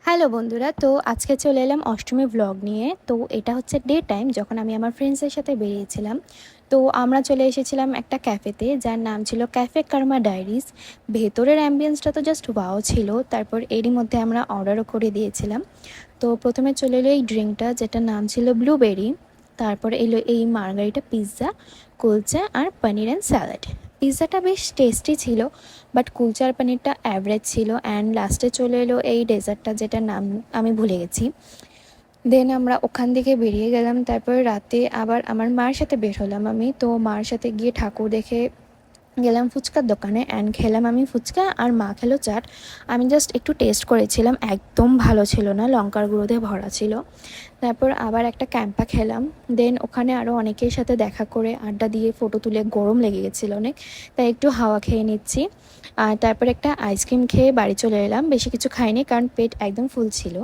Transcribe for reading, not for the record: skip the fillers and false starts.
Hello বন্ধুরা, তো আজকে চলে এলাম অষ্টমী ব্লগ নিয়ে। তো এটা হচ্ছে ডে টাইম, যখন আমি আমার ফ্রেন্ডসের সাথে বেরিয়েছিলাম। তো আমরা চলে এসেছিলাম একটা ক্যাফেতে, যার নাম ছিল ক্যাফে কার্মা ডায়েরিজ। ভেতরের অ্যাম্বিয়েন্সটা তো জাস্ট ওয়াও ছিল। তারপর এরই মধ্যে আমরা অর্ডারও করে দিয়েছিলাম। তো প্রথমে চলে এলো এই ড্রিঙ্কটা, যেটার নাম ছিল ব্লুবেরি। তারপর এলো এই মার্গারিটা পিৎজা, কুলচা আর পনির অ্যান্ড স্যালাড। পিৎজাটা বেশ টেস্টি ছিল, বাট কুলচা আর পনিরটা অ্যাভারেজ ছিল। অ্যান্ড লাস্টে চলে এলো এই ডেজার্টটা, যেটার নাম আমি ভুলে গেছি। দেন আমরা ওখান থেকে বেরিয়ে গেলাম। তারপর রাতে আবার আমার মার সাথে বের হলাম আমি। তো মার সাথে গিয়ে ঠাকুর দেখে গেলাম ফুচকার দোকানে, অ্যান্ড খেলাম আমি ফুচকা আর মা খেলো চাট। আমি জাস্ট একটু টেস্ট করেছিলাম, একদম ভালো ছিল না, লঙ্কার গুঁড়ো দিয়ে ভরা ছিল। তারপর আবার একটা ক্যাম্পা খেলাম। দেন ওখানে আরও অনেকের সাথে দেখা করে আড্ডা দিয়ে ফটো তুলে, গরম লেগে গেছিলো অনেক, তাই একটু হাওয়া খেয়ে নিচ্ছি। আর তারপর একটা আইসক্রিম খেয়ে বাড়ি চলে এলাম। বেশি কিছু খাইনি, কারণ পেট একদম ফুল ছিল।